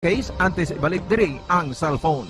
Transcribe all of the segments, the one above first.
case antes ibalik diri ang cellphone.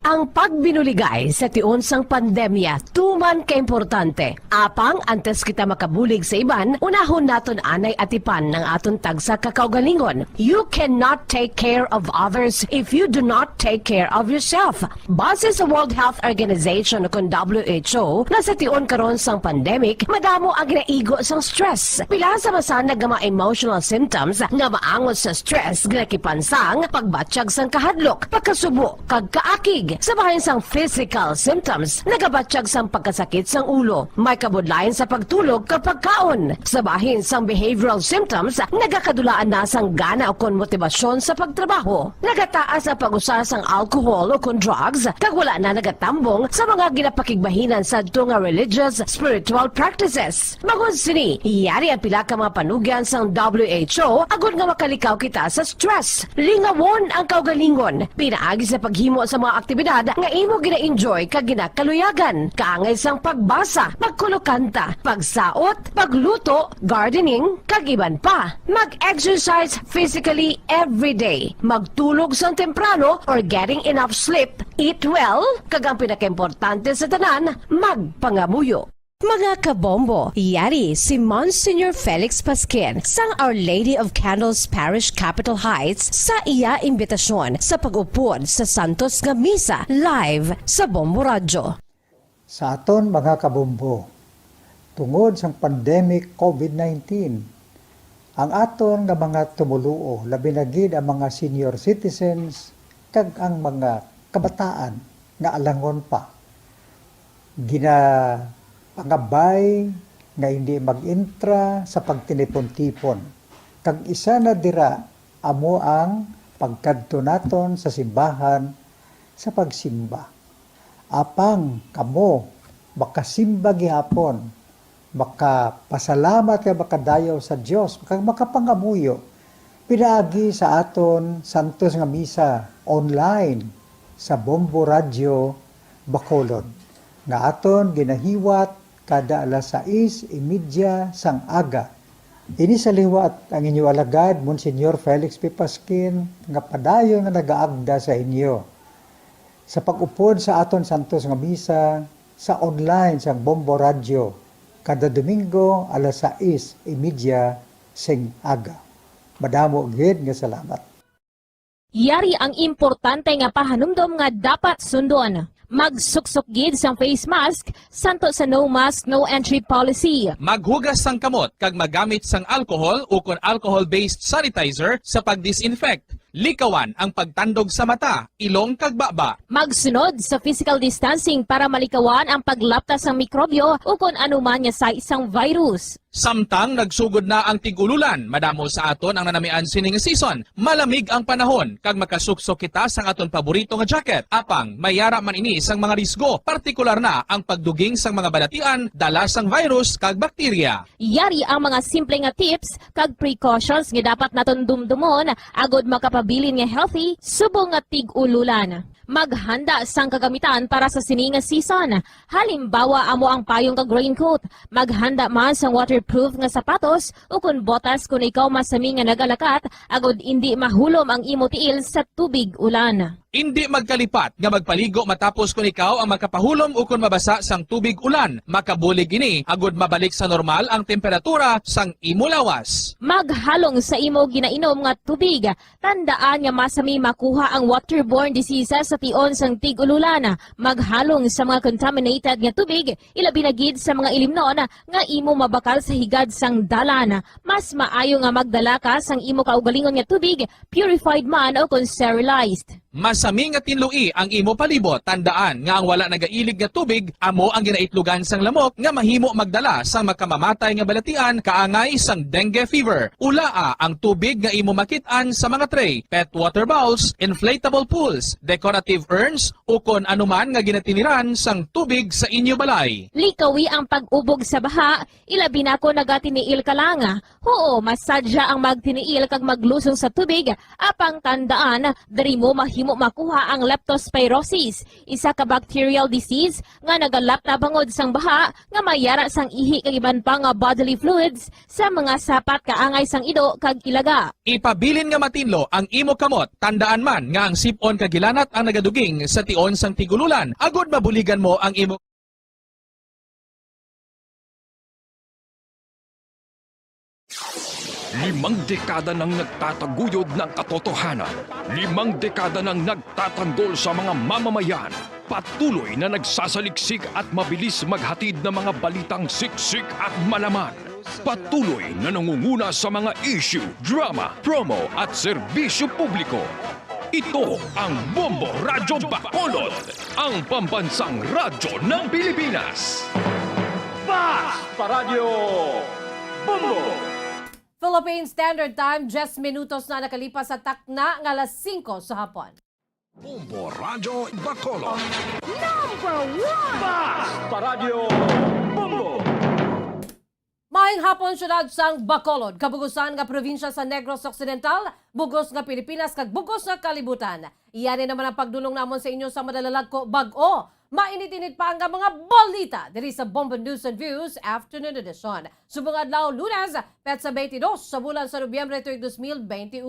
Ang pagbinuligay sa tiunsang pandemya, tuman ka-importante. Apang, antes kita makabulig sa iban, unahon naton anay atipan ng aton tagsa kakaugalingon. You cannot take care of others if you do not take care of yourself. Base sa World Health Organization o WHO, na sa tiun karon sang pandemic, madamo ang ginaigo sang stress. Pila sa masanag nga mga emotional symptoms nga maangot sa stress, ginakipansang, pagbatsyag sang kahadlok, pagkasubo, kag kaakig. Sa bahin sang physical symptoms, nagabatsyag sang pagkasakit sang ulo, may kabudlayan sa pagtulog kapag kaon. Sa bahin sang behavioral symptoms, nagakadulaan na sang gana o kon motibasyon sa pagtrabaho. Nagataas ang pag-usa sang alcohol o kon drugs, kag wala na nagatambong sa mga ginapakigbahinan sa nga religious, spiritual practices. Magun sini, iyari ang pila ka mga panugyan sang WHO agud nga makalikaw kita sa stress. Lingawon ang kaugalingon, pinaagi sa paghimo sa mga aktibidad nga imo gina-enjoy kag ginakaluyagan, kaangay sang pagbasa, pagkulokanta, pagsaot, pagluto, gardening, kag iban pa. Mag-exercise physically every day, magtulog sang temprano or getting enough sleep, eat well, kag ang pinakaimportante sa tanan, magpangamuyo. Mga kabombo, yari si Monsignor Felix Pasquin sang Our Lady of Candles Parish Capitol Heights sa iya imbitasyon sa pag-upod sa Santos nga Misa live sa Bombo Radyo. Sa aton mga kabombo, tungod sang pandemic COVID-19, ang aton nga mga tumuluo, labi na gid ang mga senior citizens kag ang mga kabataan nga alangon pa, pangabay nga hindi mag-intra sa pagtinipon-tipon. Kag isa na dira amo ang pagkadto naton sa simbahan sa pagsimba. Apang kamo makasimba gihapon, makapasalamat ka makadayaw sa Dios, kag makapangamuyo. Pinaagi sa aton Santos nga Misa online sa Bombo Radyo Bacolod. Nga aton ginahiwat kada alas 6:30 sang aga. Ini sa liwat ang inyo alagad, Monsignor Felix P. Pasquin, nga padayon nga nagaagda sa inyo. Sa pag-upod sa aton Santos nga Misa, sa online sang Bombo Radio, kada Domingo alas 6:30 sing aga. Madamo gid nga salamat. Yari ang importante nga pahanumdom nga dapat sundon. Magsuksok gid sang face mask, santo sa no mask, no entry policy. Maghugas sang kamot kag magamit sang alcohol o kon alcohol-based sanitizer sa pag-disinfect. Likawan ang pagtandog sa mata, ilong kag baba. Magsunod sa physical distancing para malikawan ang paglaptas ng mikrobyo o kung anuman nga sa isang virus. Samtang nagsugod na ang tigululan, madamo sa aton ang nanamian sining season. Malamig ang panahon kag makasuksok kita sang aton paborito nga jacket. Apang mayara man ini sang mga risgo, partikular na ang pagduging sang mga balatian dala sang virus kag bakterya. Yari ang mga simple nga tips kag precautions nga dapat naton dumdumon agod makapabilin nga healthy subong nga tig-ululan. Maghanda sang kagamitan para sa sining nga season. Halimbawa amo ang payong kag raincoat. Maghanda man sang waterproof nga sapatos o kun botas kung ikaw masami nga nagalakat agod hindi mahulom ang imo tiil sa tubig ulan. Hindi magkalipat nga magpaligo matapos kung ikaw ang makapahulom o kung mabasa sang tubig ulan. Makabulig ini agud mabalik sa normal ang temperatura sang imo lawas. Maghalong sa imo ginainom nga tubig. Tandaan nga masami makuha ang waterborne diseases sa tion sang tig-ululan. Maghalong sa mga contaminated nga tubig, ilabi na gid sa mga ilimnon nga imo mabakal sa higad sang dalan. Mas maayo nga magdala ka sang imo kaugalingon nga tubig, purified man o kung sterilized. Masami nga tinlui ang imo palibot. Tandaan nga ang wala nagailig nga tubig amo ang ginaitlugan sang lamok nga mahimo magdala sang makamamatay nga balatian kaangay sang dengue fever. Ulaa ang tubig nga imo makit-an sa mga tray, pet water bowls, inflatable pools, decorative urns o kon anuman nga ginatiniran sang tubig sa inyo balay. Likawi ang pag-ubog sa baha, ilabi na ko nagatiniil ka lang. Oo, masadya ang magtiniil kag maglusong sa tubig, apang tandaan, dari mo mahimo makuha ang leptospirosis, isa ka bacterial disease nga nagalap na bangod sang baha nga mayara sang ihi kag iban pa nga bodily fluids sa mga sapat kaangay sang ido kag ilaga. Ipabilin nga matinlo ang imo kamot, tandaan man nga ang sipon kagilanat ang nagaduging sa tion sang tigululan, agod mabuligan mo ang imo. Limang dekada nang nagtataguyod ng katotohanan. Limang dekada nang nagtatanggol sa mga mamamayan. Patuloy na nagsasaliksik at mabilis maghatid ng mga balitang siksik at malaman. Patuloy na nangunguna sa mga issue, drama, promo at serbisyo publiko. Ito ang Bombo Radyo Bacolod, ang pambansang radyo ng Pilipinas. Fast Paradyo Bombo! Philippine Standard Time, 10 minutos na nakalipas sa takna ng alas 5 sa hapon. Bombo Radyo Bacolod. Maayong hapon syudad sang Bacolod, kabugusan nga probinsya sa Negros Occidental, bugos nga Pilipinas kag bugos nga kalibutan. Iyan naman ang pagdulong namon sa inyo sa madalalag ko bag-o. Mainit-init pa ang mga balita diri sa Bombo News and Views Afternoon Edition. Subong adlaw Lunes, petsa 22 sa bulan sa Nobyembre 2021.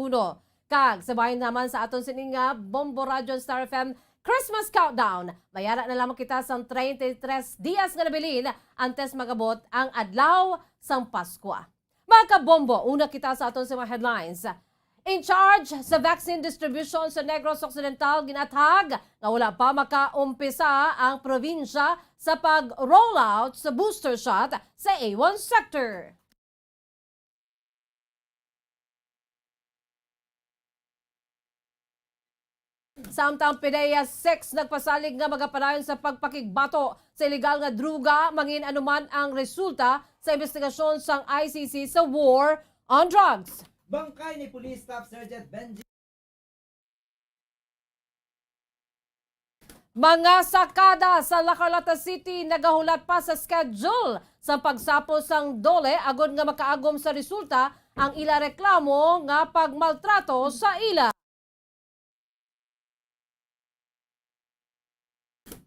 Kag sabahin naman sa aton sininga Bombo Radio Star FM Christmas Countdown. Mayara na lamang kita sang 33 dias nga nabilin antes magabot ang adlaw sang Pasko. Mga kabombo, una kita sa aton sa mga headlines. In charge sa vaccine distribution sa Negros Occidental, ginatag na wala pa makaumpisa ang probinsya sa pag-rollout sa booster shot sa A1 sector. Samtang PDEA 6 nagpasalig nga magapadayon sa pagpakigbato sa ilegal nga druga, mangin anuman ang resulta sa investigasyon sang ICC sa war on drugs. Bangkay ni Police Staff Sergeant Benji. Mga sakada sa La Carlota City nagahulat pa sa schedule sa pagsapos sang dole agod nga makaagom sa resulta ang ila reklamo nga pagmaltrato sa ila.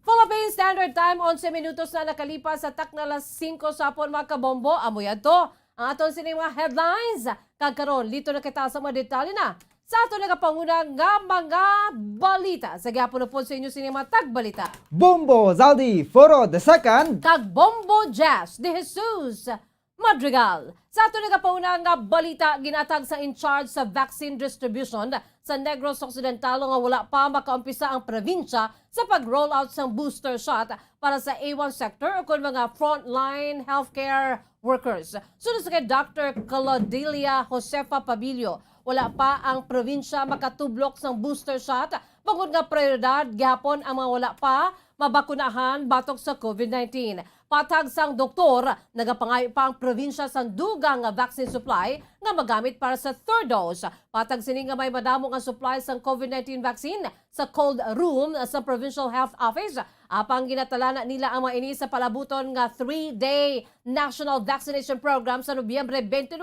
Philippine Standard Time, 11 minutos na nakalipas sa takna alas 5 sa hapon mga kabombo. Amoy ato ang aton sining mga headlines. Kagkaroon, dito na kita sa mga detalye na sa aton nagapanguna nga mga balita. Sa gyapon na po sa inyo sining mga tagbalita. Bombo, Zaldy, Forro, the second. Kag Bombo Jazz, Dejesus, Madrigal. Sa aton nagapanguna nga balita, ginatag sa in charge sa vaccine distribution sa Negros Occidental nga wala pa makaumpisa ang probinsya sa pag-roll out sa booster shot para sa A1 sector o kung mga frontline healthcare workers. Sunod sa kay Dr. Claudelia Josefa Pabilio, wala pa ang probinsya makatublok sa booster shot. Bangod nga prioridad, gihapon ang mga wala pa mabakunahan batok sa COVID-19. Patag sang doktor, nagapangayo pa ang probinsya sa dugang vaccine supply nga magamit para sa third dose. Patag sini nga may madamo nga supply sang COVID-19 vaccine sa cold room sa Provincial Health Office. Apang ginatala nila ang mga ini sa palabuton nga 3-day National Vaccination Program sa Nobyembre 29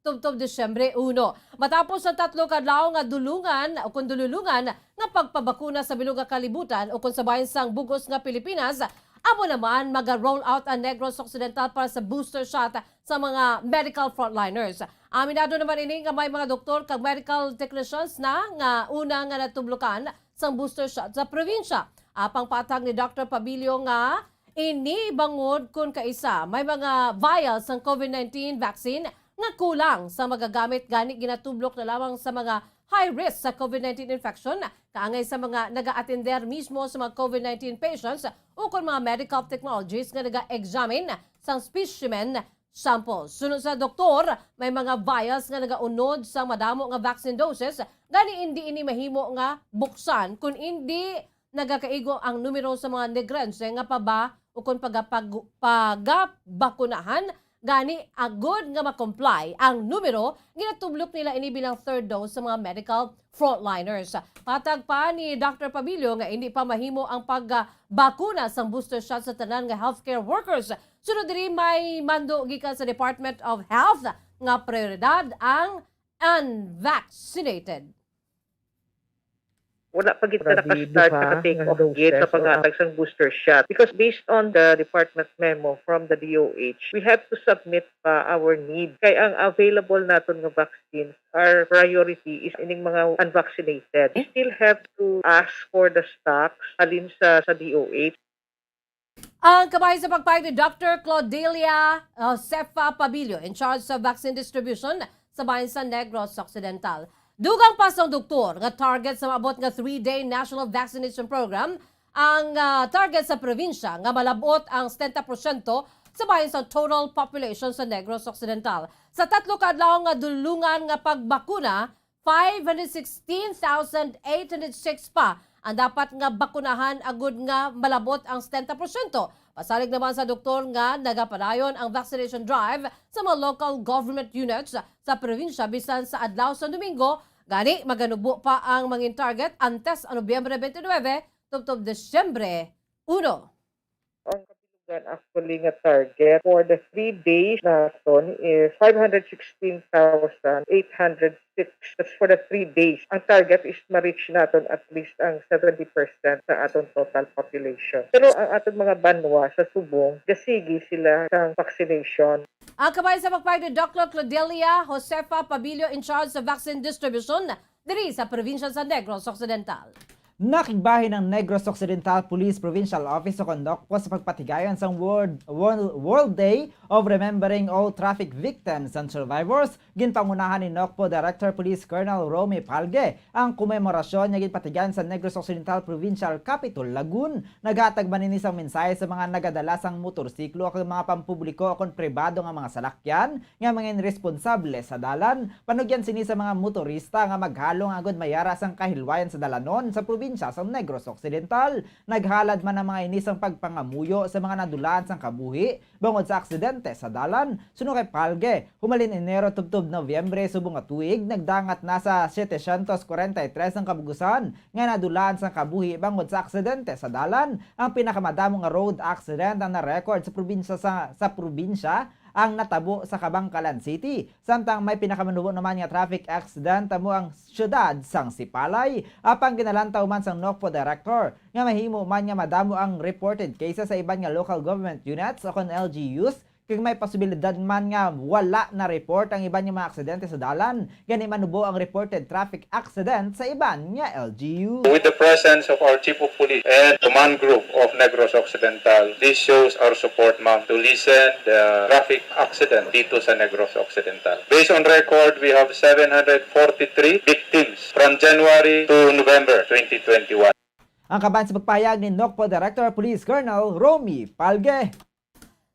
tubtob Disyembre 1. Matapos ang 3 kadlaw nga dulungan o kung dululungan nga pagpabakuna sa bilog nga kalibutan o kung sabayan sang bugos nga Pilipinas, amo naman mag-roll out ang Negros Occidental para sa booster shot sa mga medical frontliners. Aminado naman ini nga may mga doktor kag medical technicians na nga una nga natublukan sa booster shot sa probinsya. Apang patag ni Dr. Pabilio nga inibangod kun kaisa may mga vials ng COVID-19 vaccine nga kulang sa magagamit gani ginatublok na lamang sa mga high risk sa COVID-19 infection, kaangay sa mga naga-attender mismo sa mga COVID-19 patients o kung mga medical technologies nga naga-examine sa specimen samples. Sunod sa doktor, may mga vials nga nagaunod sa madamo nga vaccine doses, gani hindi ini mahimo nga buksan kung hindi nagakaigo ang numero sa mga negrense nga paba o kung pagabakunahan, gani agod nga ma-comply ang numero, ginatublok nila ini bilang third dose sa mga medical frontliners. Patag pa ni Dr. Pabilio nga hindi pa mahimo ang pagbakuna sa booster shot sa tanan nga healthcare workers. Sunod diri may mando gikan sa Department of Health nga prioridad ang unvaccinated. wala pa gid naka-start naka-take off yet sa pag-atag sa booster shot. Because based on the department memo from the DOH, we have to submit pa our need. Kaya ang available naton nga vaccines, our priority is ining mga unvaccinated. We still have to ask for the stocks alin sa DOH. Ang kabay sa pagpayag ni Dr. Claudelia Josefa Pabilio in charge sa vaccine distribution sa bayan sa Negros Occidental. Dugang pasang doktor nga target sa maabot nga 3-day National Vaccination Program ang target sa probinsya nga malabot ang 70% sa bayan sa total population sa Negros Occidental. Sa 3 kadlaw nga dulungan nga pagbakuna, 516,806 pa ang dapat nga bakunahan agud nga malabot ang 70%. Pasalig naman sa doktor nga nagapadayon ang vaccination drive sa mga local government units sa probinsya bisan sa adlaw sa Domingo. Gani maganubo pa ang mangin target antes ang Nobyembre 29 tubtob Desyembre 1. Ang kapilugan actually nga target for the 3 days naton is 516,806. That's for the 3 days. Ang target is ma-reach naton at least ang 70% sa aton total population. Pero ang aton mga banwa sa subong, gasigi sila sa vaccination. Ang kabay sa pagpayag ni Dr. Claudelia Josefa Pabilio in charge sa vaccine distribution diri sa probinsya sa Negros Occidental. Nakigbahin ng Negros Occidental Police Provincial Office o kondokpo sa pagpatigayon sa World Day of Remembering All Traffic Victims and Survivors. Ginpangunahan ni NOCPO Director Police Colonel Romy Palge ang komemorasyon niya ginpatigayon sa Negros Occidental Provincial Capital, Lagun. Naghatag maninis ang mensahe sa mga nagadala sang motorsiklo o mga pampubliko o pribado nga mga salakyan nga mga irresponsable sa dalan. Panugyan sini sa mga motorista nga maghalong agad mayara sang kahilwayan sa dalanon sa probinsya sa Negros Occidental. Naghalad man ang mga inisang pagpangamuyo sa mga nadulaan sang kabuhi bangod sa aksidente sa dalan. Suno kay Palge, humalin Enero tubtob Nobyembre subong nga tuig, nagdangat na sa 743 ang kabugusan nga nadulaan sang kabuhi bangod sa aksidente sa dalan. Ang pinakamadamo nga road accident ang na-record sa probinsya ang natabo sa Kabangkalan City. Samtang may pinakamanubo naman nga traffic accident tamo ang syudad sang Sipalay. Apang ginalantaw man sang NOCPO Director nga mahimo man nga madamo ang reported cases sa iban nga local government units o kon LGUs. Kung may posibilidad man nga wala na report ang iban nga mga aksidente sa dalan, gani manubo ang reported traffic accident sa iban nga LGU. With the presence of our Chief of Police and Command Group of Negros Occidental, this shows our support, ma'am, to lessen the traffic accident dito sa Negros Occidental. Based on record, we have 743 victims from January to November 2021. Ang kaban sa pagpahayag ni NOCPO Director Police Colonel Romy Palge.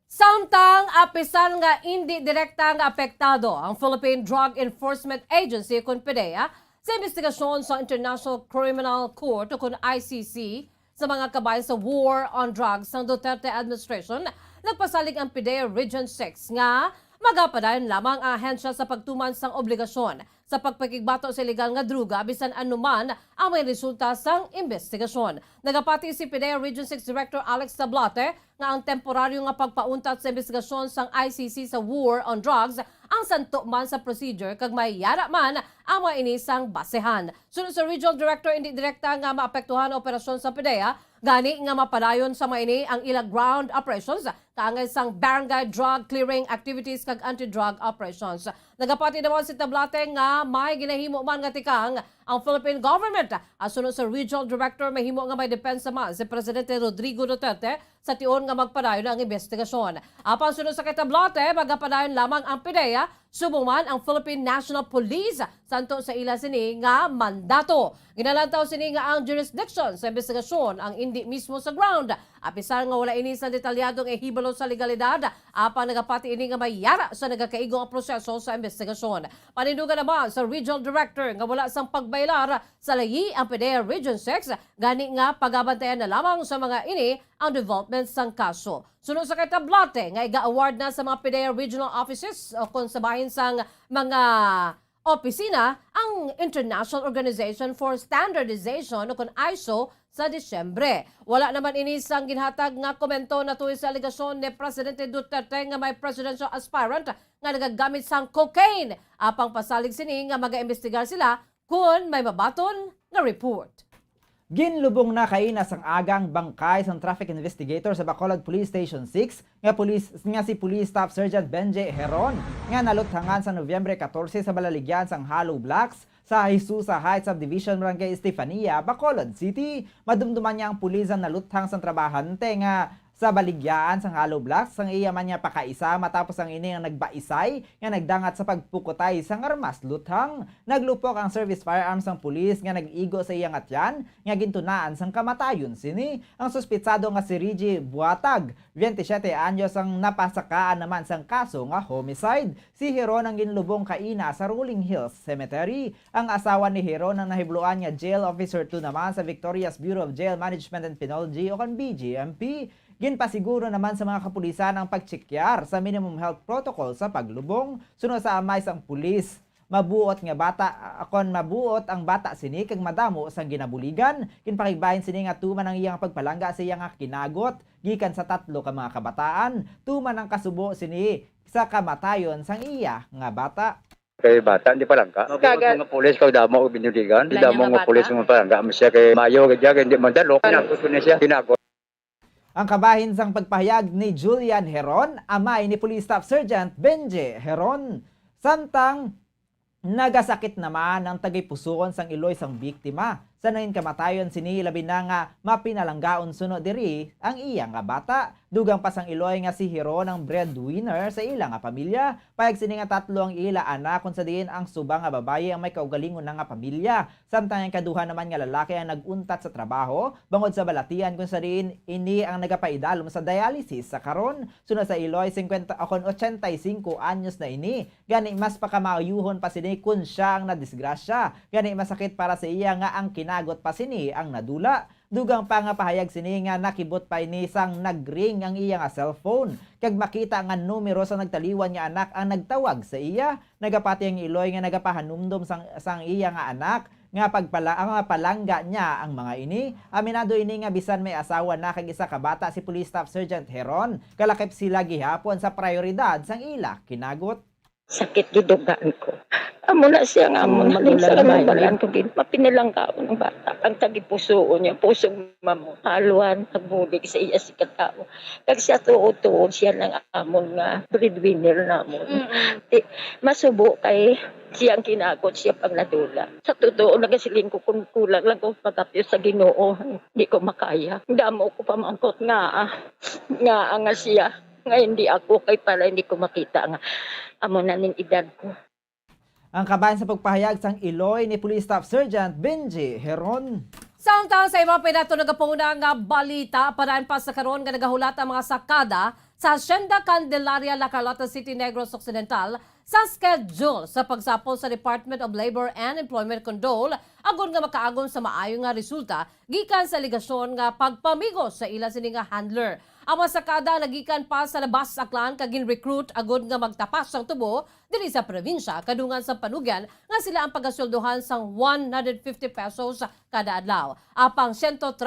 Samtang apisan nga hindi direkta nga apektado ang Philippine Drug Enforcement Agency kun PDEA sa investigasyon sa International Criminal Court o kun ICC sa mga kabayan sa war on drugs ng Duterte administration, nagpasalig ang PDEA Region 6 nga magapadayon lamang ang ahensya sa pagtuman sang obligasyon sa pagpakigbato sa ilegal nga druga bisan anuman ang may resulta sang investigasyon. Nagapati si PDEA Region 6 Director Alex Tablate nga ang temporaryo nga pagpauntat sa investigasyon sang ICC sa war on drugs ang santo man sa procedure kag may yara man ang mga inisang basehan. Sunod sa Regional Director, hindi direkta nga maapektuhan ang operasyon sa PDEA, gani nga mapadayon sa maini ang ilang ground operations kaangay sang barangay drug clearing activities kag anti-drug operations. Nagapati naman si Tablate nga may ginahimo man nga tikang ang Philippine government. Asunod sa Regional Director, mahimo nga may depensa man si Presidente Rodrigo Duterte sa tion nga magpadayon ang investigasyon. Apan sunod sa kay Tablate, magapadayon lamang ang PDEA, subong man ang Philippine National Police santo sa ila sini nga mandato. Ginalantaw sini nga ang jurisdiction sa investigasyon ang hindi mismo sa ground. Apisar nga wala ini sa detalyadong ehibalo sa legalidad, apan nagapati ini nga may yara sa nagakaigong ang proseso sa investigasyon. Panindugan naman sa Regional Director nga wala sang pagbailar sa layi ang PDEA Region 6, gani nga pagabantayan na lamang sa mga ini ang development sang kaso. Sunod sa kay Tablate nga iga-award na sa mga PDEA Regional Offices o kung sabahin sang mga opisina ang International Organization for Standardization o kung ISO sa Disyembre. Wala naman inisang ginhatag nga komento na tuwi sa aligasyon ni Presidente Duterte nga may presidential aspirant nga nagagamit sang cocaine. Apang pasalig sini nga mag-iimbestigar sila kung may mabaton nga report. Ginlubong na kainas ang agang bangkay sang traffic investigator sa Bacolod Police Station 6 nga si Police Staff Sergeant Benje Heron nga naluthangan sa Nobyembre 14 sa balaligyan sang Hollow Blocks sa Dejesus Heights Subdivision Barangay Estefania, Bacolod City. Madumduman niya ang pulis ang naluthang sang trabahante nga sa baligyaan sang Hollow Blocks sang iya man niya pakaisa matapos ang ini nga nagbaisay nga nagdangat sa pagpukutay sang armas luthang. Naglupok ang service firearms sang pulis nga nag-igo sa iyang atyan nga gintunaan sang kamatayon sini. Ang suspitsado nga si Rigi Buatag, 27 anyos ang napasakaan naman sang kaso nga homicide. Si Heron ang ginlubong kaina sa Rolling Hills Cemetery. Ang asawa ni Heron ang nahibluan nga jail officer 2 naman sa Victoria's Bureau of Jail Management and Penology o kan BJMP. Ginpasiguro naman sa mga kapulisan ang pagtsekyar sa minimum health protocol sa paglubong sunod sa amay sang pulis. Mabuot ang bata sini kag madamo sang ginabuligan. Kinpakigbahin sini nga tuman ang iyang pagpalangga sa iyang kinagot gikan sa 3 ka mga kabataan. Tuman ang kasubo sini sa kamatayon sang iya nga bata. Kay bata, hindi pa lang ka. Mabuot mga pulis, kag damo o binuligan. Di damo mga pulis mga palangga. Masya kay Mayo, kaya hindi mandalok. Kinakot ko na siya. Kinakot. Ang kabahin sang pagpahayag ni Julian Heron, amay ni Police Staff Sergeant Benje Heron. Samtang nagasakit naman ang tagipusoon sang iloy sang biktima. Sa nain kamatayon sini labi na nga mapinalanggaon sunod diri ang iya nga bata. Dugang pasang iloy nga si Heron ang breadwinner sa ila nga pamilya. Payag sini nga 3 ang ila anak kung sa diin ang suba nga babaye ang may kaugalingon na nga pamilya. Samtang ang kaduha naman nga lalaki ang naguntat sa trabaho bangod sa balatian kung sa diin ini ang nagapaidalom sa dialysis sa karon. Sunod sa iloy 85 anyos na ini. Gani mas pakamaayuhon pa sini kun siya ang nadisgrasya. Gani masakit para sa iya nga ang kinagot pa sini ang nadula. Dugang pa nga pahayag sini nga nakibot pa ini sang nagring ang iya nga cellphone. Kag makita nga numero sa nagtaliwan nga anak ang nagtawag sa iya. Nagapati ang iloy nga nagapahanumdum sang iya nga anak nga palangga niya ang mga ini. Aminado ini nga bisan may asawa na kag isa ka bata si Police Staff Sergeant Heron. Kalakip sila gihapon sa prioridad sang ila kinagot. Sakit gidugaan ko. Amo na siya nga amo na sa balaan ko gid mapinalang ka ng bata ang tagipusoon niya pusong mamo haluan nagbulig sa iya si katao kag siya tuod siya nang amon nga breadwinner namon. Masubo kay siyang kinagot siya pang nadula. Sa totoo nagasiling ko kung kulang lang ko patapos sa Ginoo hindi ko makaya. Damo ko pamangkot nga siya nga hindi ako kay para hindi ko makita nga amo na ning edad ko. Ang kabayan sa pagpahayag sang iloy ni Police Staff Sergeant Benji Heron. Samtang sa iba pinato nagapuna nga balita paraan pa sa karon nga nagahulat ang mga sakada sa Hacienda Candelaria, La Carlota City, Negros Occidental sa schedule sa pagsapol sa Department of Labor and Employment Control agon nga makaagon sa maayo nga resulta gikan sa aligasyon nga pagpamigos sa ila sini nga handler. Ang masakada nagikan pa sa labas aklan kag gin-recruit agod nga magtapas sang tubo dili sa probinsya kadungan sa panugyan nga sila ang pagasweldohan sang 150 pesos kada adlaw. Apang 130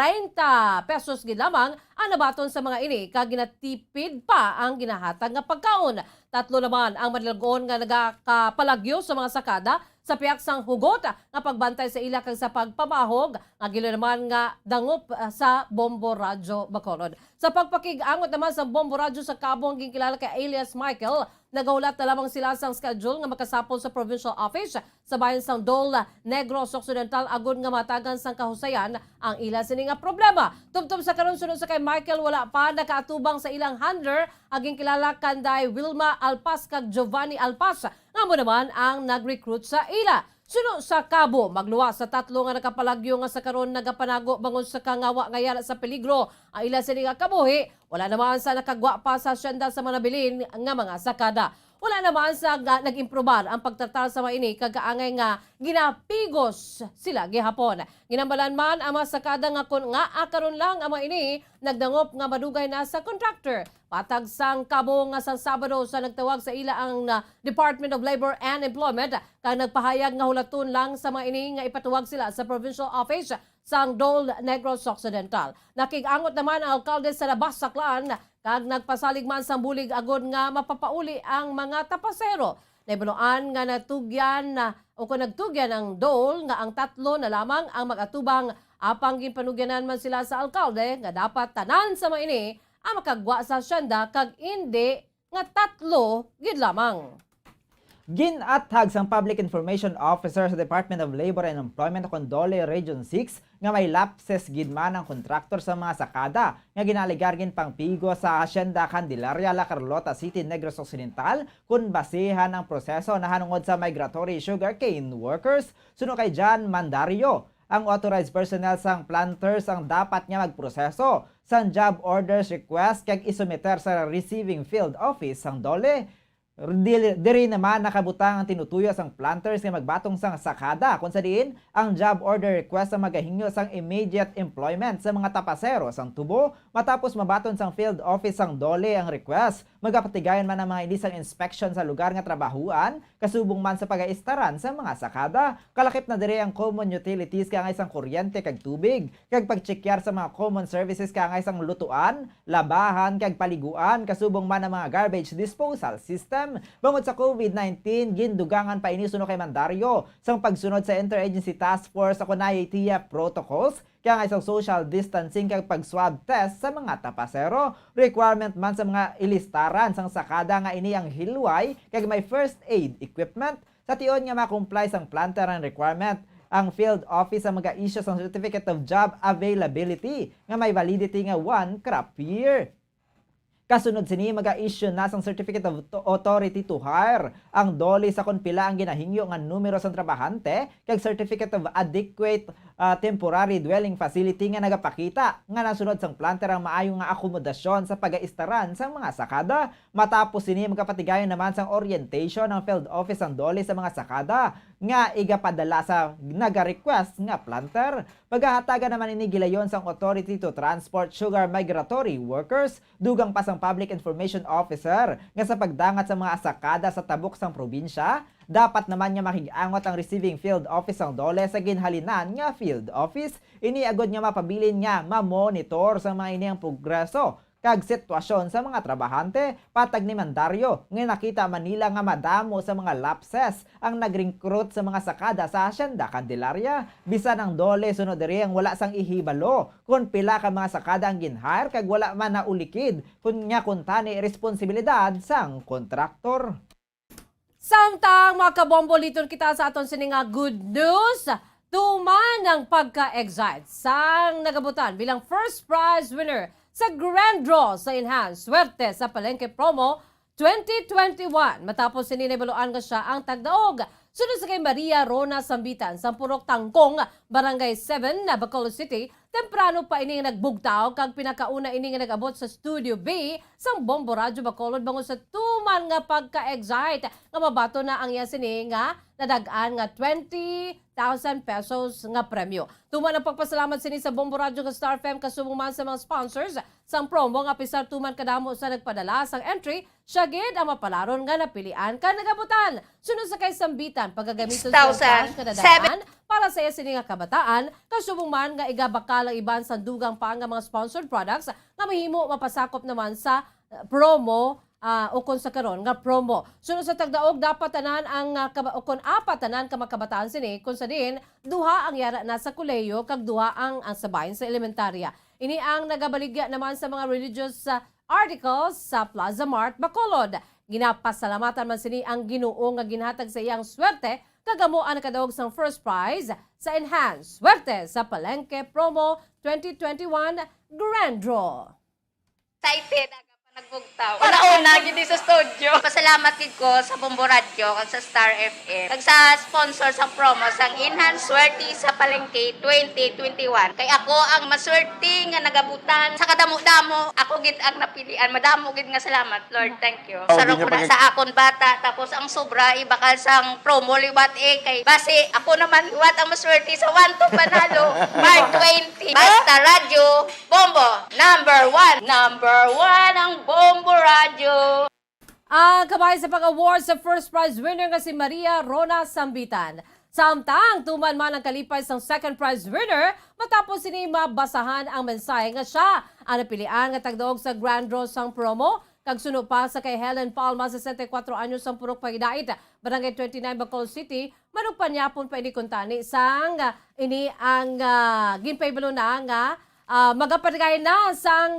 pesos gid lamang ang nabaton sa mga ini kag ginatipid pa ang ginahatag nga pagkaon. 3 naman ang madilgon nga nagakapalagyo sa mga sakada sa piyak sang hugot nga pagbantay sa ila kag sa pagpamahog nga gilo naman nga dangop sa Bombo Radyo Bacolod. Sa pagpakig-angot naman sa Bombo Radyo sa Kabong ginkilala kay alias Michael, nagahulat na lamang sila sang schedule nga makasapol sa provincial office sa bayan sang Dole, Negros Occidental agon nga matagan sang kahusayan ang ila sini nga problema. Tubtob sa karon sunod sa kay Michael wala pa nakaatubang sa ilang handler aging kilala kanday Wilma Alpas kag Giovanni Alpas nga mo naman ang nag-recruit sa ila. Suno sa Cabo, magluwas sa 3 nga nakapalagyo nga sa karon nagapanago bangon sa kangawa ngayala sa peligro. Ang ila sini nga kabuhi, wala naman sa nakagwa pa sa asyenda sa manabilin nga mga sakada. Wala naman sa nag-improbar ang pagtratar sa mga ini kagaangay nga ginapigos sila gihapon. Ginambalan man ang mga sakada nga kun nga akaron lang ang mga ini nagdangop nga madugay na sa contractor. Patag sang Cabo nga sang Sabado sa nagtawag sa ila ang Department of Labor and Employment kag nagpahayag nga hulaton lang sa mga ini nga ipatuwag sila sa provincial office sang Dole, Negros Occidental. Nakig-angot naman ang alkalde sa Labas Saklan kag nagpasalig man sang bulig agod nga mapapauli ang mga tapasero. Naibaloan nga natugyan na o kung nagtugyan ang dole nga ang 3 na lamang ang mag-atubang apang ginpanugyanan man sila sa alkalde nga dapat tanan sa mga ini ang makagwa sa asyenda kag hindi nga 3 gid lamang. Ginathag sang Public Information Officer sa Department of Labor and Employment o Condole Region 6 nga may lapses gid man ang kontraktor sa mga sakada nga ginaligar gin pangpigo sa Hacienda Candelaria, La Carlota City, Negros Occidental kun basehan ang proseso na hanungod sa migratory sugarcane workers suno kay John Mandario. Ang authorized personnel sang planters ang dapat nga magproseso sang job orders request kag isumeter sa receiving field office sang dole. Diri naman nakabutang ang tinutuyo sang planters nga magbatong sang sakada kung sa diin ang job order request ang magahingyo sang immediate employment sa mga tapasero sang tubo matapos mabaton sang field office sang dole ang request. Magapatigayon man ang mga inisang inspection sa lugar nga trabahuan kasubong man sa pagaistaran sa mga sakada. Kalakip na diri ang common utilities kangay sang kuryente kag tubig kag pagchekyar sa mga common services kangay sang lutuan, labahan kag paliguan kasubong man ang mga garbage disposal system. Bangod sa COVID-19, gindugangan pa ini suno kay Mandario sang pagsunod sa Interagency Task Force sa TIA protocols kaya nga isang social distancing kag pag-swab test sa mga tapasero. Requirement man sa mga ilistaran sang sakada nga ini ang hilway kag may first aid equipment. Sa tion nga ma-comply sang planter ang requirement, ang field office ang mag-issue sang Certificate of Job Availability nga may validity nga 1 crop year. Kasunod sini mag-issue na sang Certificate of Authority to Hire ang dole sa kung pila ang ginahingyo nga numero sang trabahante kag Certificate of Adequate Temporary Dwelling Facility nga nagapakita nga nasunod sang planter ang maayo nga akomodasyon sa pagaistaran sang mga sakada. Matapos sini magapatigayon naman sang orientation ng field office ang dole sa mga sakada nga igapadala sa naga-request nga planter. Paghahatagan naman ini gilayon sang Authority to Transport Sugar Migratory Workers dugang pa sang Public Information Officer nga sa pagdangat sa mga asakada sa tabok sang probinsya, dapat naman nga makigangot ang receiving field office ang dole sa ginhalinan nga field office. Iniagod nga mapabilin nga ma-monitor sa mga ini ang progreso kag sitwasyon sa mga trabahante. Patag ni Mandario nga nakita Manila nga madamo sa mga lapses ang nag-recruit sa mga sakada sa Hacienda Candelaria. Bisan ang dole sunod diri ang wala sang ihibalo kung pila ka mga sakada ang ginhire kag wala man na ulikid kun nya kuntani responsibilidad sang kontraktor. Samtang mga kabombo liton kita sa aton sini nga good news. Tuman ang pagka-excite sang nagabutan bilang first prize winner sa Grand Draw sa Enhanced Swerte sa Palengke Promo 2021. Matapos sininibaluan nga siya ang tagdaog. Sunod sa kay Maria Rona Sambitan sa Purok Tangkong, Barangay 7 na Bacolod City. Temprano pa ini nga nagbugtaw kag pinakauna ini nga nag-abot sa Studio B sang Bombo Radio Bacolod bangon sa tuman nga pagka-excite nga mabato na ang iya sini nga nadagaan nga 20,000 pesos nga premyo. Tuman ang pagpasalamat sini sa Bombo Radio nga Star FM kasubong man sa mga sponsors sang promo nga pisar tuman kadamo sa nagpadala sang entry siya gid ang mapalaron nga napilian ka nagabutan. Sunod sa kay Sambitan pagagamiton sa cash kadadaan para sa iya sini nga kabataan kasubong man nga igabakal ang iban sa dugang pa nga mga sponsored products nga mahimo mapasakop naman sa promo o kung sa karon nga promo. Sunod sa tagdaog dapat tanan ang o kung apat tanan ka makabataan sini kung sa din duha ang yara na sa kolehiyo kag duha ang sabayan sa elementarya. Ini ang nagabaligya naman sa mga religious articles sa Plaza Mart Bacolod. Ginapasalamatan man sini ang Ginoo nga ginhatag sa iyang swerte kagamo ang nakadaog sang first prize sa Enhanced Swerte sa Palengke Promo 2021 Grand Draw. Excited aga pa nagbugtaw. Una-una gid sa studio. Pasalamat gid ko sa Bombo Radio kag sa Star FM. Kag sa sponsor sa promo sang Enhanced Swerte sa Palengke 2021. Kay ako ang maswerte nga nagabutan sa kadamo-damo. Ako gid ang napilian. Madamo gid nga salamat, Lord. Thank you. Sarong una sa akon bata tapos ang sobra ibakal sang promo liwat kay base ako naman liwat ang maswerte sa 1 to panalo. Mark 20. Basta Radio Bombo number 1. Number 1 ang Bombo Radio. Kabay sa pag-award sa first prize winner nga si Maria Rona Sambitan. Samtang tuman man ang kalipay sang second prize winner matapos sini mabasahan ang mensahe nga siya ang napilian nga tagdaog sa Grand Draw sang promo Kag suno pa sa kay Helen Palma, 64 anyos ang purok pagidait, Barangay 29 Bacol City, manugpanyapon pa ini kuntani sang ini ang ginpaybalo na nga magapatigay na sang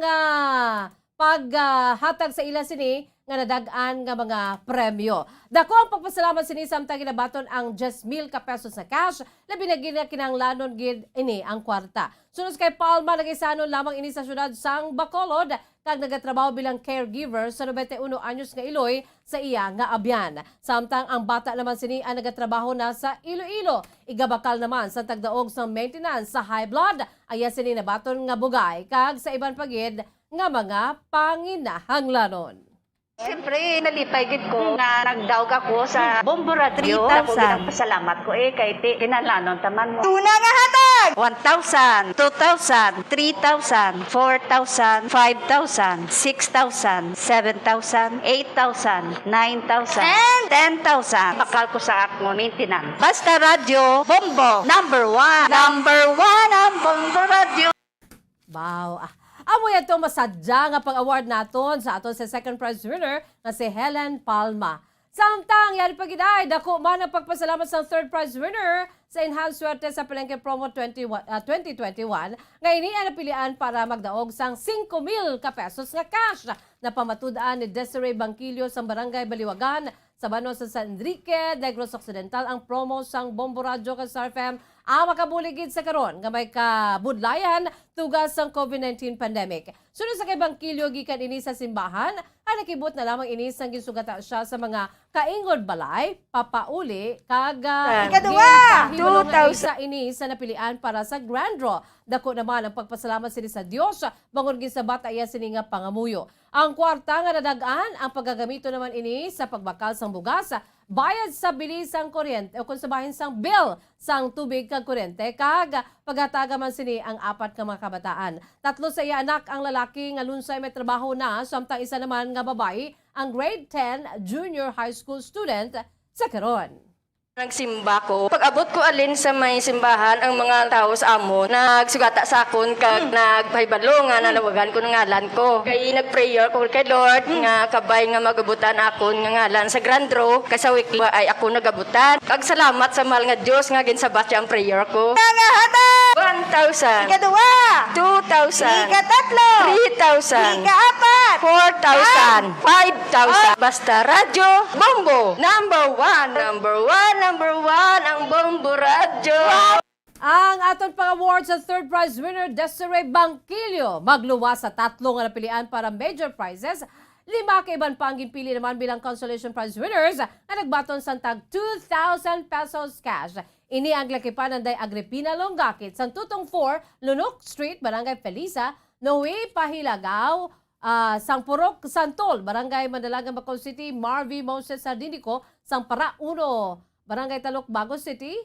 paghatag sa ila sini nga nadagaan nga mga premyo. Dako ang pagpasalamat sini samtang ginabaton ang 10,000 ka pesos na cash, labi na kinahanglanon gid ini ang kwarta. Sunod kay Palma, nagisanon lamang ini sa syudad sang Bacolod, kag nagatrabaho bilang caregiver sa 91 anyos nga Iloy sa iya nga abyan. Samtang ang bata naman sini ang nagatrabaho na sa Iloilo. Igabakal naman sa tagdaog sa maintenance sa high blood, aya sini nabaton nga bugay, kag sa iban pagid nga mga panginahanglanon. Siyempre, nalipay gid ko nga nagdaog ako sa Bombo Radio. Ako ginagpasalamat ko kay kinalanon taman mo. Tuna nga hatag! 1,000, 2,000, 3,000, 4,000, 5,000, 6,000, 7,000, 8,000, 9,000, and 10,000. Bakal ko sa akong maintenance. Basta Radio, Bombo, number 1. Number 1 ang Bombo Radio. Wow! Amo yato masadya nga pang-award naton sa aton sa second prize winner nga si Helen Palma. Samtang yari pagiday, dako man ang pagpasalamat sa third prize winner sa Enhanced Swerte sa Palengke Promo 2021 nga ini ang napilian para magdaog sang 5,000 ka pesos nga cash na pamatud-an ni Desiree Bangkilio sa Barangay Baliwagan sa Banos sa San Enrique, Negros Occidental ang promo sang Bombo Radio ka Star FM ang makabuligid sa karon nga may kabudlayan tugas sang COVID-19 pandemic. Sunod sa kay Bangkilio gikan ini sa simbahan, ang nakibot na lamang ini sang gisugata siya sa mga kaingod balay, papauli, kag Ikaduha, 2,000 sa ini sa napilian para sa Grand Draw. Dako naman ang pagpasalamat sini sa Dios, bangon gid sa bata iya sini nga pangamuyo. Ang kwarta nga nadagaan ang paggagamito naman ini sa pagbakal sang bugas, bayad sa bilis sang kuryente o kung sabahin sang bill sang tubig kag kuryente, kag pagataga man sini ang 4 ka mga kabataan. 3 sa iya anak ang lalaki nga lunsay may trabaho na, samtang isa naman nga babae ang grade 10 junior high school student sa karon. Nagsimba ko. Pag-abot ko alin sa may simbahan, ang mga tao sa amo, nagsugata sa akon, kag nagpaybalo nga, nalawagan ko ng ngalan ko. Kay nag-prayer ko kay Lord, nga kabay nga magabutan akon nga ngalan sa Grand Draw, kasawik ay ako nagabutan. Kag salamat sa mahal nga Diyos nga ginsabat siya ang prayer ko. 1,000. Ikaduha, 2,000. ikatatlo, 3,000. ikaapat, 4,000. 5,000. Basta Radyo Bombo. Number 1. Number 1. Number 1 ang Bombo Radio. Ang aton pang-award sa third prize winner, Desiree Bangkilio, magluwas sa 3 nga napilian para major prizes. 5 ka iban pa ang ginpili naman bilang consolation prize winners na nagbaton sa tag 2,000 pesos cash. Ini ang lakipan ng Day Agripina Longakit sa Tutong 4, Lunok Street, Barangay Felisa, Noe Pahilagaw, Sang Purok Santol, Barangay Mandalagan, Bacol City, Marvy Moses Sardinico, Sang Para 1, Barangay Talok, Bago City,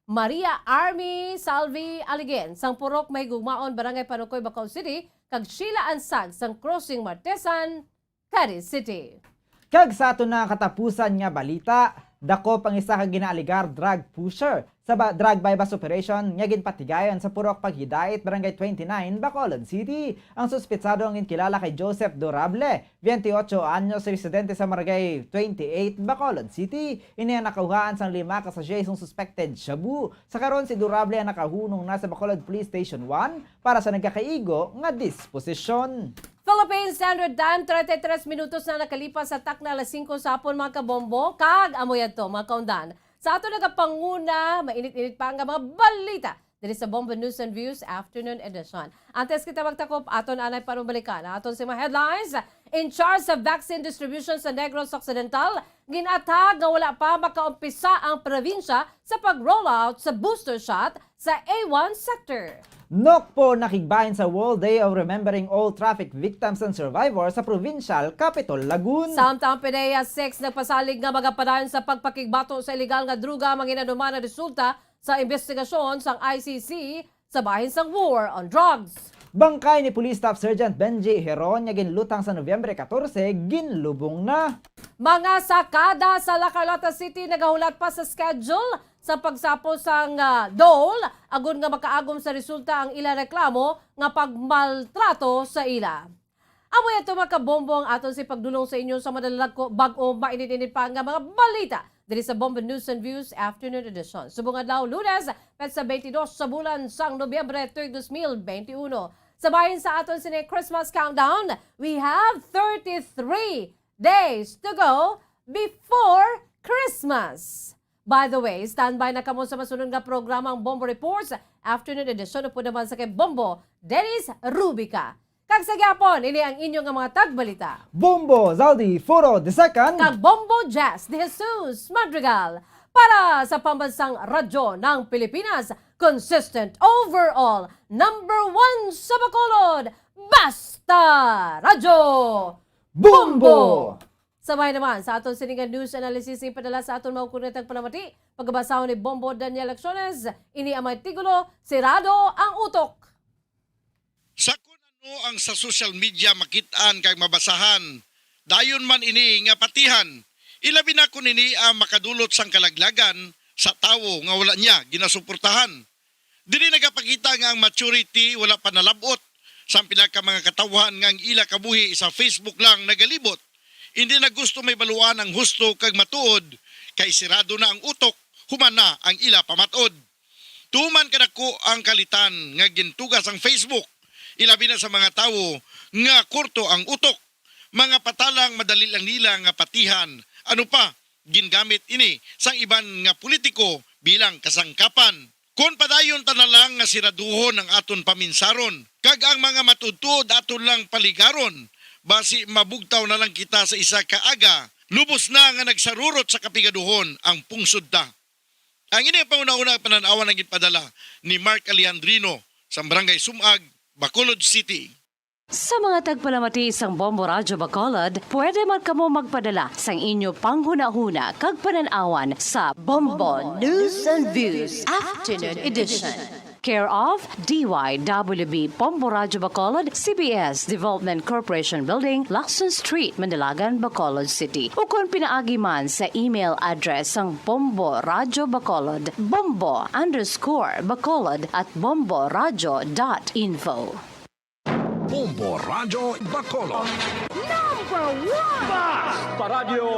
Maria Army Salvi Aligen, Sang Purok May Gugmaon, Barangay Panukoy, Bacol City, kag Sheila Ansag, Sang Crossing Martesan, Cadiz City. Kag sa ato na katapusan nga balita, dako pang isa ka ginaaligar drug pusher sa drug bypass operation nga ginpatigayon sa Purok Paghidait, Barangay 29, Bacolod City. Ang suspetsado ang kilala kay Joseph Durable, 28 anyos, residente sa Barangay 28, Bacolod City. Ini ang nakuhaan sang 5 ka sachets ng suspected shabu. Sa karon si Durable ang nakahunong na sa Bacolod Police Station 1 para sa nagkakaigo nga disposisyon. Philippine Standard Time, 33 minutos na nakalipas sa takna alas 5 sa hapon mga kabombo. Kag amoy to mga kaundan. Sa ato nagapanguna, mainit-init pa ang mga balita dito sa Bombo News and Views Afternoon Edition. Antes kita magtakop, aton anay panubalikan. Aton sa mga headlines, in charge sa vaccine distribution sa Negros Occidental, ginatag nga wala pa makaumpisa ang probinsya sa pag-rollout sa booster shot sa A1 sector. Nok po nakigbahin sa World Day of Remembering All Traffic Victims and Survivors sa Provincial Capital, Lagun. Samtang PDEA 6 nagpasalig nga magapadayon sa pagpakigbato sa illegal nga druga manginanuman na resulta sa investigasyon sang ICC sa bahin sang War on Drugs. Bangkay ni Police Staff Sergeant Benji Heron nga ginlutang sa Nobyembre 14, ginlubong na. Mga sakada sa La Carlota City nagahulat pa sa schedule sa pagsapo sang dole agon nga makaagom sa resulta ang ila reklamo nga pagmaltrato sa ila. Amoy ito makabombo ang aton si pagdulong sa inyo sa madalag ko bag-o mainit-init pa nga mga balita diri sa Bombo News and Views Afternoon Edition. Subong adlaw Lunes, petsa 22 sa bulan sang Nobyembre 2021. Sabayin sa aton sine Christmas countdown, we have 33 days to go before Christmas. By the way, standby na kamo sa masunod nga programang Bombo Reports Afternoon Edition po naman sa kay Bombo Dennis Rubica. Kag sa gyapon, ini ang inyong mga tagbalita. Bombo, Zaldy, Forro, the second. Kag Bombo Jazz, Dejesus, Madrigal. Para sa pambansang radyo ng Pilipinas, consistent overall, #1 sa Bacolod, Basta Radyo Bombo! Sabay naman sa aton siningan news analysis ipadala sa aton maukunetang palamati, pagkabasahon ni Bombo Daniel Acciones, ini ang may tigulo, sirado ang utok. Sa ano ang sa social media makitaan kag mabasahan, dayon man ini nga patihan, ilabi na ko nini ang makadulot sang kalaglagan sa tawo nga wala niya ginasuportahan. Dili nagapakita nga ang maturity wala pa nalabot, sa pila ka mga katawhan nga ang ila kabuhi sa Facebook lang nagalibot. Hindi na gusto may baluan ang husto kag matuod, kay sirado na ang utok, human na ang ila pamatod. Tuman kadako ang kalitan nga gintugas ang Facebook, ilabi na sa mga tawo nga kurto ang utok. Mga patalang madali lang nila nga patihan. Ano pa, gingamit ini sang iban nga politiko bilang kasangkapan. Kon padayon ta na lang nga siraduhon ang aton paminsaron, kag ang mga matutod aton lang paligaron, basi mabugtaw na lang kita sa isa kaaga, lubos na nga nagsarurot sa kapigaduhon ang pungsod ta. Ang ini ang pangunahuna pananawan ng ipadala ni Mark Alejandrino sa Barangay Sumag, Bacolod City. Sa mga tagpalamati isang Bombo Radyo Bacolod, pwede man kamo magpadala sang inyo panghuna-huna kag pananawan sa Bombo News and Views Afternoon Edition. Care of DYWB Bombo Radyo Bacolod, CBS Development Corporation Building, Lacson Street, Mandalagan, Bacolod City. O kung pinaagi man sa email address ang Bombo Radyo Bacolod, bombo_bacolod@bomboradyo.info. Bombo Radyo Bacolod. #1 Basta Radio